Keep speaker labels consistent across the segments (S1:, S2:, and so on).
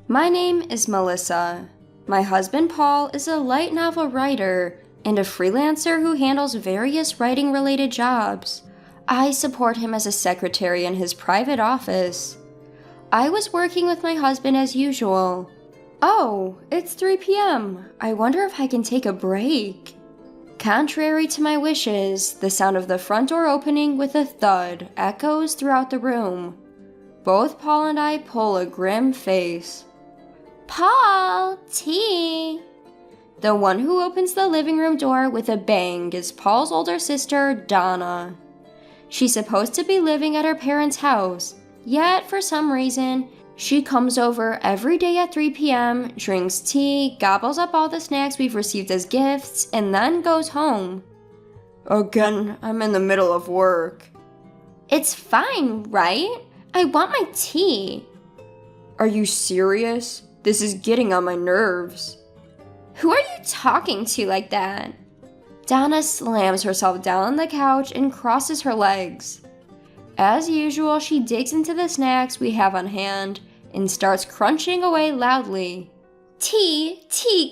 S1: My name is Melissa. My husband Paul is a light novel writer and a freelancer who handles various writing-related jobs. I support him as a secretary in his private office. I was working with my husband as usual. Oh, it's 3 p.m. I wonder if I can take a break. Contrary to my wishes, the sound of the front door opening with a thud echoes throughout the room. Both Paul and I pull a grim face. Paul, tea! The one who opens the living room door with a bang is Paul's older sister, Donna. She's supposed to be living at her parents' house, yet for some reason, she comes over every day at 3 p.m., drinks tea, gobbles up all the snacks we've received as gifts, and then goes home. Again, I'm in the middle of work. It's fine, right? I want my tea. Are you serious? This is getting on my nerves. Who are you talking to like that? Donna slams herself down on the couch and crosses her legs. As usual, she digs into the snacks we have on hand and starts crunching away loudly. Tea,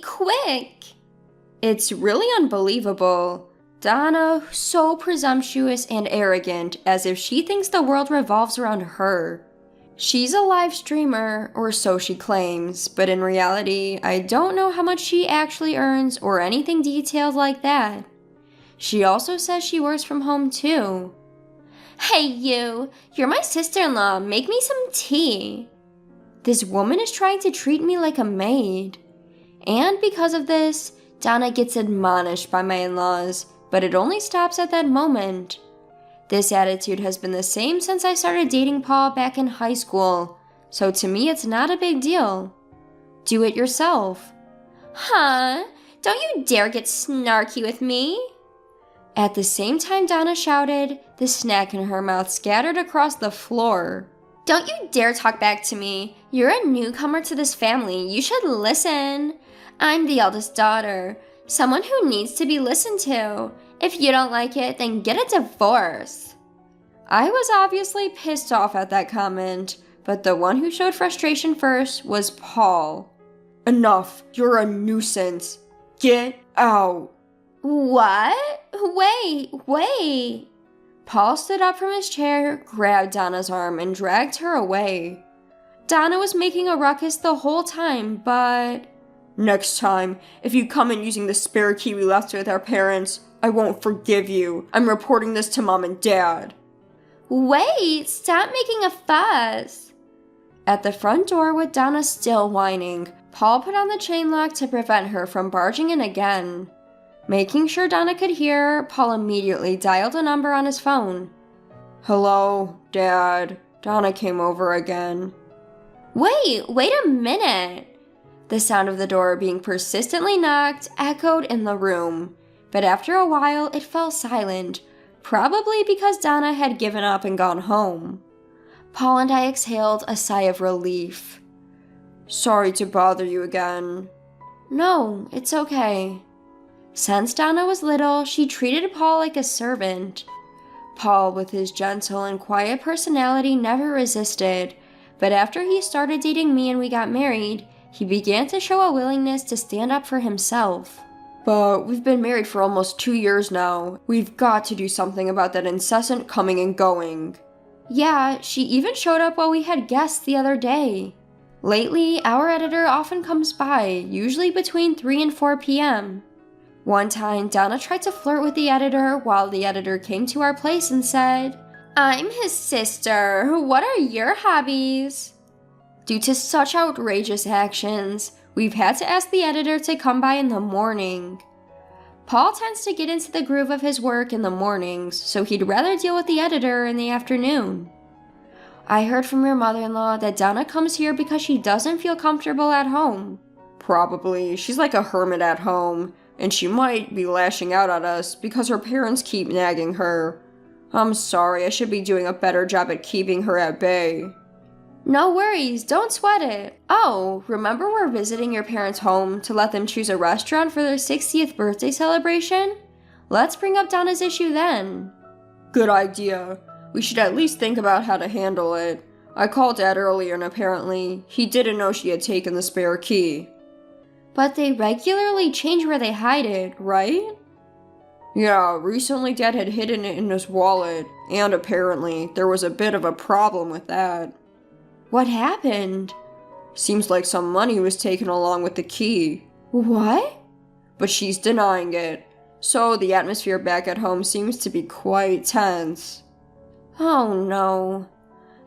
S1: quick! It's really unbelievable. Donna, so presumptuous and arrogant, as if she thinks the world revolves around her. She's a live streamer, or so she claims, but in reality, I don't know how much she actually earns or anything detailed like that. She also says she works from home too. Hey you, you're my sister-in-law, make me some tea. This woman is trying to treat me like a maid. And because of this, Donna gets admonished by my in-laws, but it only stops at that moment. This attitude has been the same since I started dating Paul back in high school, so to me it's not a big deal. Do it yourself. Huh? Don't you dare get snarky with me. At the same time Donna shouted, the snack in her mouth scattered across the floor. Don't you dare talk back to me. You're a newcomer to this family. You should listen. I'm the eldest daughter, someone who needs to be listened to. If you don't like it, then get a divorce. I was obviously pissed off at that comment, but the one who showed frustration first was Paul. Enough, you're a nuisance. Get out. What? Wait. Paul stood up from his chair, grabbed Donna's arm, and dragged her away. Donna was making a ruckus the whole time, but... Next time, if you come in using the spare key we left with our parents, I won't forgive you. I'm reporting this to Mom and Dad. Wait, stop making a fuss. At the front door with Donna still whining, Paul put on the chain lock to prevent her from barging in again. Making sure Donna could hear, Paul immediately dialed a number on his phone. Hello, Dad. Donna came over again. Wait a minute. The sound of the door being persistently knocked echoed in the room, but after a while it fell silent, probably because Donna had given up and gone home. Paul and I exhaled a sigh of relief. Sorry to bother you again. No, it's okay. Since Donna was little, she treated Paul like a servant. Paul, with his gentle and quiet personality, never resisted, but after he started dating me and we got married, he began to show a willingness to stand up for himself. But we've been married for almost 2 years now. We've got to do something about that incessant coming and going. Yeah, she even showed up while we had guests the other day. Lately, our editor often comes by, usually between 3 and 4 p.m. One time, Donna tried to flirt with the editor while the editor came to our place and said, I'm his sister. What are your hobbies? Due to such outrageous actions, we've had to ask the editor to come by in the morning. Paul tends to get into the groove of his work in the mornings, so he'd rather deal with the editor in the afternoon. I heard from your mother-in-law that Donna comes here because she doesn't feel comfortable at home. Probably. She's like a hermit at home, and she might be lashing out at us because her parents keep nagging her. I'm sorry, I should be doing a better job at keeping her at bay. No worries, don't sweat it. Oh, remember we're visiting your parents' home to let them choose a restaurant for their 60th birthday celebration? Let's bring up Donna's issue then. Good idea. We should at least think about how to handle it.
S2: I called Dad earlier and apparently he didn't know she had taken the spare key.
S1: But they regularly change where they hide it, right?
S2: Yeah, recently Dad had hidden it in his wallet, and apparently there was a bit of a problem with that.
S1: What happened?
S2: Seems like some money was taken along with the key.
S1: What?
S2: But she's denying it, so the atmosphere back at home seems to be quite tense.
S1: Oh no.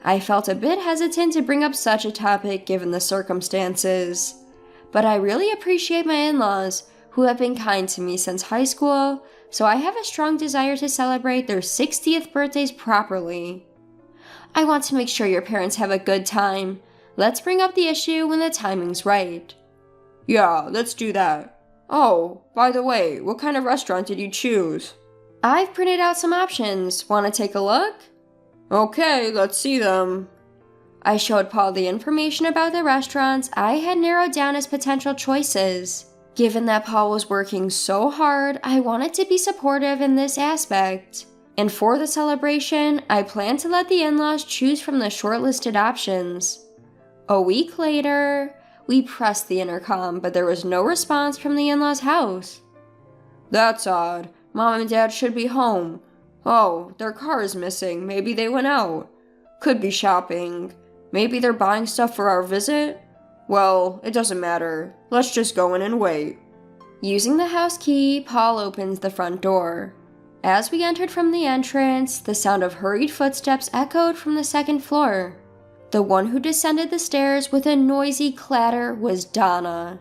S1: I felt a bit hesitant to bring up such a topic given the circumstances. But I really appreciate my in-laws, who have been kind to me since high school, so I have a strong desire to celebrate their 60th birthdays properly. I want to make sure your parents have a good time. Let's bring up the issue when the timing's right.
S2: Yeah, let's do that. Oh, by the way, what kind of restaurant did you choose?
S1: I've printed out some options. Want to take a look?
S2: Okay, let's see them.
S1: I showed Paul the information about the restaurants I had narrowed down as potential choices. Given that Paul was working so hard, I wanted to be supportive in this aspect. And for the celebration, I planned to let the in-laws choose from the shortlisted options. A week later, we pressed the intercom, but there was no response from the in-laws' house.
S2: That's odd. Mom and Dad should be home. Oh, their car is missing. Maybe they went out. Could be shopping. Maybe they're buying stuff for our visit? Well, it doesn't matter. Let's just go in and wait.
S1: Using the house key, Paul opens the front door. As we entered from the entrance, the sound of hurried footsteps echoed from the second floor. The one who descended the stairs with a noisy clatter was Donna.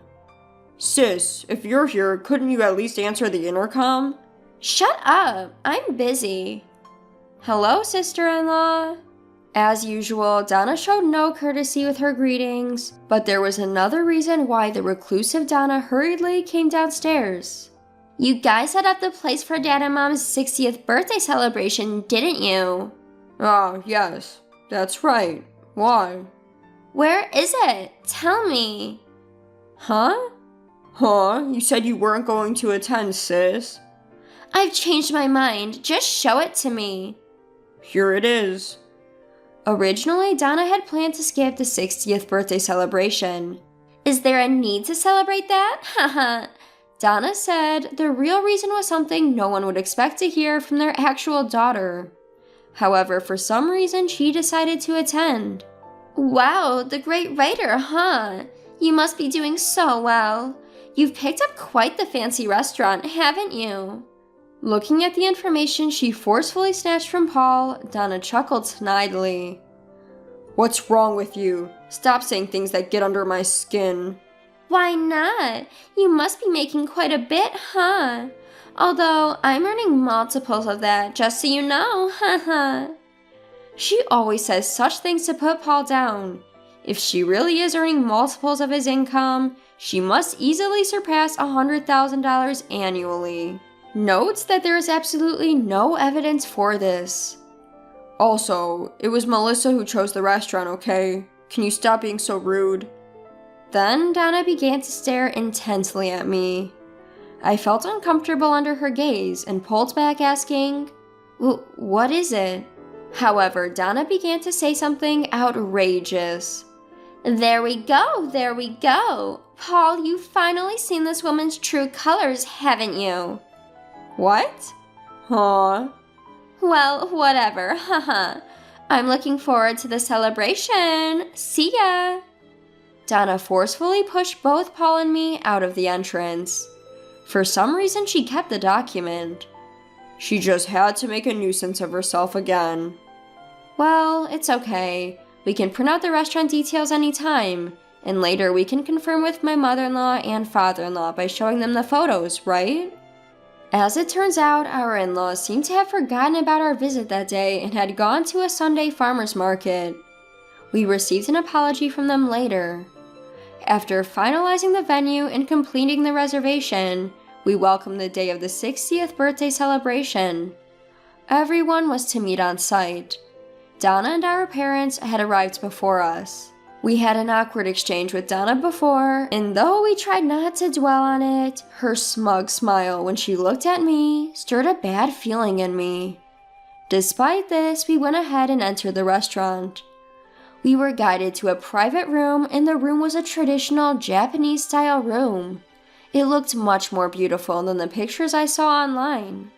S2: Sis, if you're here, couldn't you at least answer the intercom?
S1: Shut up! I'm busy. Hello, sister-in-law. As usual, Donna showed no courtesy with her greetings, but there was another reason why the reclusive Donna hurriedly came downstairs. You guys set up the place for Dad and Mom's 60th birthday celebration, didn't you?
S2: Ah, yes, that's right. Why?
S1: Where is it? Tell me.
S2: Huh? Huh? You said you weren't going to attend, sis.
S1: I've changed my mind. Just show it to me.
S2: Here it is.
S1: Originally, Donna had planned to skip the 60th birthday celebration. Is there a need to celebrate that? Haha. Donna said the real reason was something no one would expect to hear from their actual daughter. However, for some reason, she decided to attend. Wow, the great writer, huh? You must be doing so well. You've picked up quite the fancy restaurant, haven't you? Looking at the information she forcefully snatched from Paul, Donna chuckled snidely.
S2: What's wrong with you? Stop saying things that get under my skin.
S1: Why not? You must be making quite a bit, huh? Although, I'm earning multiples of that, just so you know, haha. She always says such things to put Paul down. If she really is earning multiples of his income, she must easily surpass $100,000 annually. Notes that there is absolutely no evidence for this.
S2: Also, it was Melissa who chose the restaurant, okay? Can you stop being so rude?
S1: Then Donna began to stare intensely at me. I felt uncomfortable under her gaze and pulled back asking, what is it? However, Donna began to say something outrageous. There we go, there we go. Paul, you've finally seen this woman's true colors, haven't you?
S2: What? Huh?
S1: Well, whatever, haha. I'm looking forward to the celebration. See ya! Donna forcefully pushed both Paul and me out of the entrance. For some reason, she kept the document.
S2: She just had to make a nuisance of herself again.
S1: Well, it's okay. We can print out the restaurant details anytime, and later we can confirm with my mother-in-law and father-in-law by showing them the photos, right? As it turns out, our in-laws seemed to have forgotten about our visit that day and had gone to a Sunday farmer's market. We received an apology from them later. After finalizing the venue and completing the reservation, we welcomed the day of the 60th birthday celebration. Everyone was to meet on site. Donna and our parents had arrived before us. We had an awkward exchange with Donna before, and though we tried not to dwell on it, her smug smile when she looked at me stirred a bad feeling in me. Despite this, we went ahead and entered the restaurant. We were guided to a private room, and the room was a traditional Japanese-style room. It looked much more beautiful than the pictures I saw online.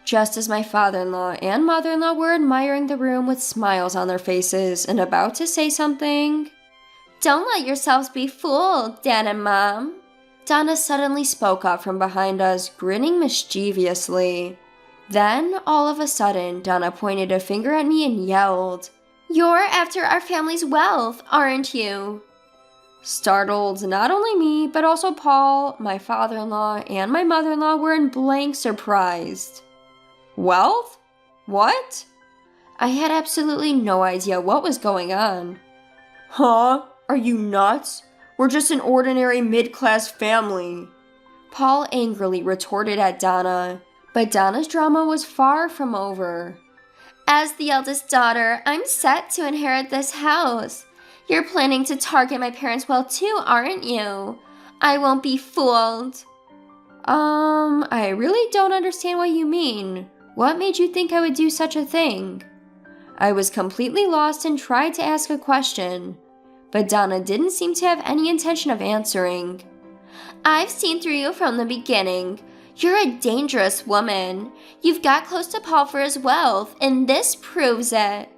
S1: Just as my father-in-law and mother-in-law were admiring the room with smiles on their faces and about to say something, "Don't let yourselves be fooled, Dad and Mom." Donna suddenly spoke up from behind us, grinning mischievously. Then, all of a sudden, Donna pointed a finger at me and yelled, "You're after our family's wealth, aren't you?" Startled, not only me, but also Paul, my father-in-law, and my mother-in-law were in blank surprise. Wealth? What? I had absolutely no idea what was going on. Huh? Are you nuts? We're just an ordinary mid-class family. Paul angrily retorted at Donna, but Donna's drama was far from over. "As the eldest daughter, I'm set to inherit this house. You're planning to target my parents' wealth too, aren't you? I won't be fooled." I really don't understand what you mean. What made you think I would do such a thing? I was completely lost and tried to ask a question, but Donna didn't seem to have any intention of answering. "I've seen through you from the beginning. You're a dangerous woman. You've got close to Paul for his wealth, and this proves it."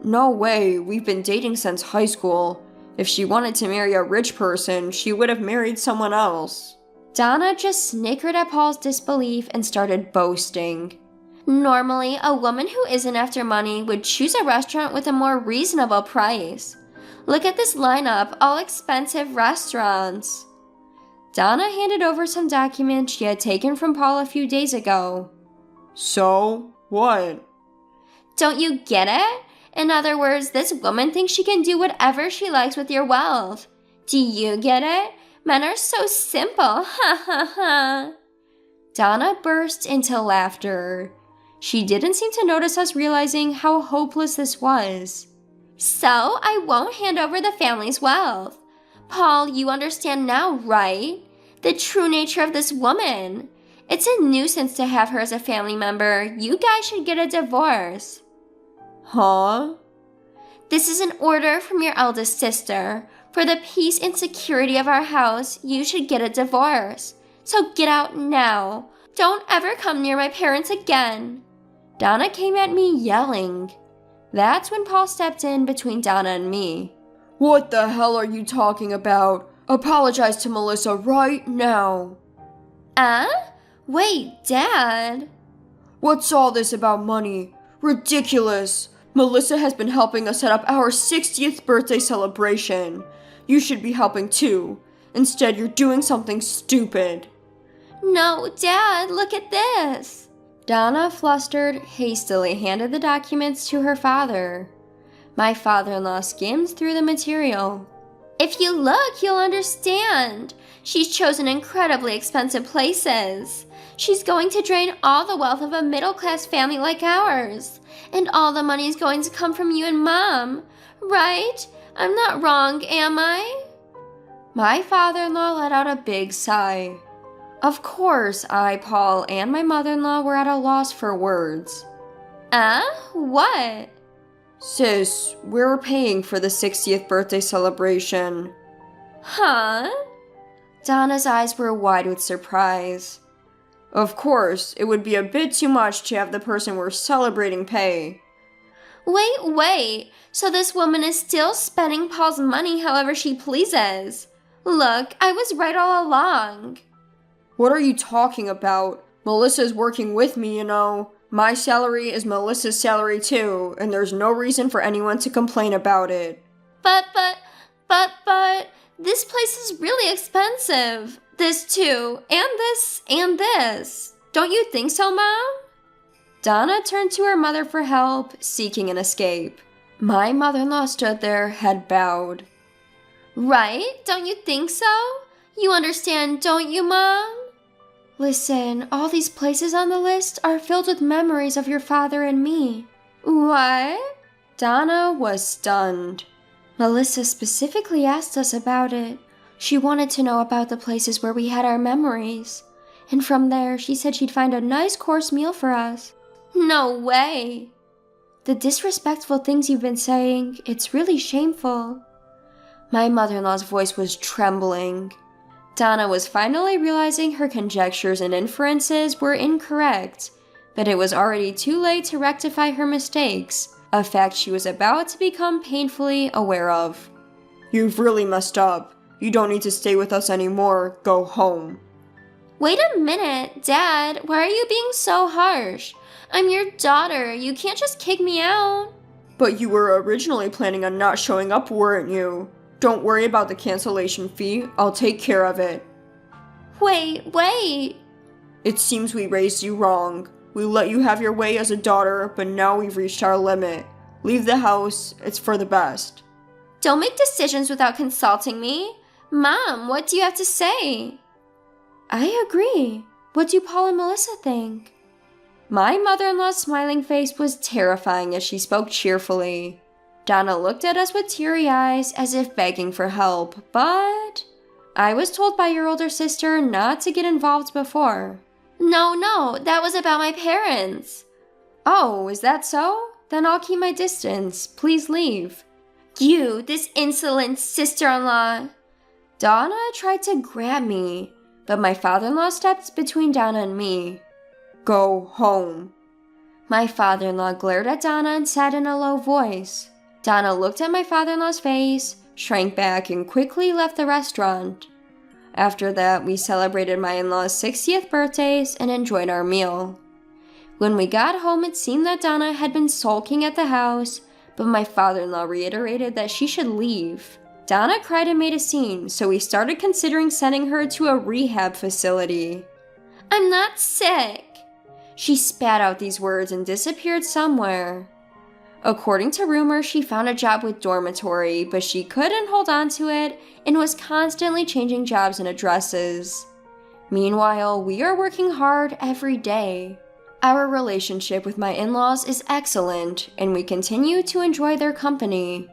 S1: No way, we've been dating since high school. If she wanted to marry a rich person, she would have married someone else. Donna just snickered at Paul's disbelief and started boasting. "Normally, a woman who isn't after money would choose a restaurant with a more reasonable price. Look at this lineup, all expensive restaurants." Donna handed over some documents she had taken from Paul a few days ago. "So, what?" "Don't you get it? In other words, this woman thinks she can do whatever she likes with your wealth. Do you get it? Men are so simple, ha ha ha." Donna burst into laughter. She didn't seem to notice us realizing how hopeless this was. "So, I won't hand over the family's wealth. Paul, you understand now, right? The true nature of this woman. It's a nuisance to have her as a family member. You guys should get a divorce." Huh? "This is an order from your eldest sister. For the peace and security of our house, you should get a divorce. So get out now. Don't ever come near my parents again." Donna came at me yelling. That's when Paul stepped in between Donna and me. "What the hell are you talking about? Apologize to Melissa right now." Wait, Dad. "What's all this about money? Ridiculous. Melissa has been helping us set up our 60th birthday celebration. You should be helping too. Instead, you're doing something stupid." "No, Dad, look at this." Donna, flustered, hastily handed the documents to her father. My father-in-law skimmed through the material. "If you look, you'll understand. She's chosen incredibly expensive places. She's going to drain all the wealth of a middle-class family like ours. And all the money is going to come from you and Mom. Right? I'm not wrong, am I?" My father-in-law let out a big sigh. Of course, I, Paul, and my mother-in-law were at a loss for words. What? "Sis, we're paying for the 60th birthday celebration." Huh? Donna's eyes were wide with surprise. "Of course, it would be a bit too much to have the person we're celebrating pay." Wait. So this woman is still spending Paul's money however she pleases. Look, I was right all along. "What are you talking about? Melissa's working with me, you know. My salary is Melissa's salary too, and there's no reason for anyone to complain about it." But, this place is really expensive. This too, and this. Don't you think so, Mom? Donna turned to her mother for help, seeking an escape. My mother-in-law stood there, head bowed. "Right? Don't you think so? You understand, don't you, Mom?" "Listen, all these places on the list are filled with memories of your father and me." "What?" Donna was stunned. "Melissa specifically asked us about it. She wanted to know about the places where we had our memories. And from there, she said she'd find a nice course meal for us." "No way." The disrespectful things you've been saying, it's really shameful. My mother-in-law's voice was trembling. Donna was finally realizing her conjectures and inferences were incorrect, but it was already too late to rectify her mistakes, a fact she was about to become painfully aware of.
S2: You've really messed up. You don't need to stay with us anymore. Go home.
S1: Wait a minute, Dad, why are you being so harsh? I'm your daughter, you can't just kick me out.
S2: But you were originally planning on not showing up, weren't you? Don't worry about the cancellation fee. I'll take care of it.
S1: Wait.
S2: It seems we raised you wrong. We let you have your way as a daughter, but now we've reached our limit. Leave the house. It's for the best.
S1: Don't make decisions without consulting me. Mom, what do you have to say? I agree. What do Paul and Melissa think? My mother-in-law's smiling face was terrifying as she spoke cheerfully. Donna looked at us with teary eyes as if begging for help, but I was told by your older sister not to get involved before. No, that was about my parents. Oh, is that so? Then I'll keep my distance. Please leave. You, this insolent sister-in-law. Donna tried to grab me, but my father-in-law stepped between Donna and me.
S2: Go home.
S1: My father-in-law glared at Donna and said in a low voice. Donna looked at my father-in-law's face, shrank back, and quickly left the restaurant. After that, we celebrated my in-laws' 60th birthdays and enjoyed our meal. When we got home, it seemed that Donna had been sulking at the house, but my father-in-law reiterated that she should leave. Donna cried and made a scene, so we started considering sending her to a rehab facility. I'm not sick. She spat out these words and disappeared somewhere. According to rumor, she found a job with dormitory, but she couldn't hold on to it and was constantly changing jobs and addresses. Meanwhile, we are working hard every day. Our relationship with my in-laws is excellent, and we continue to enjoy their company.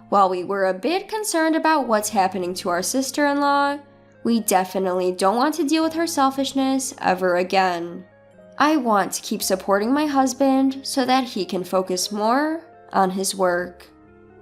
S1: While we were a bit concerned about what's happening to our sister-in-law, we definitely don't want to deal with her selfishness ever again. I want to keep supporting my husband so that he can focus more on his work.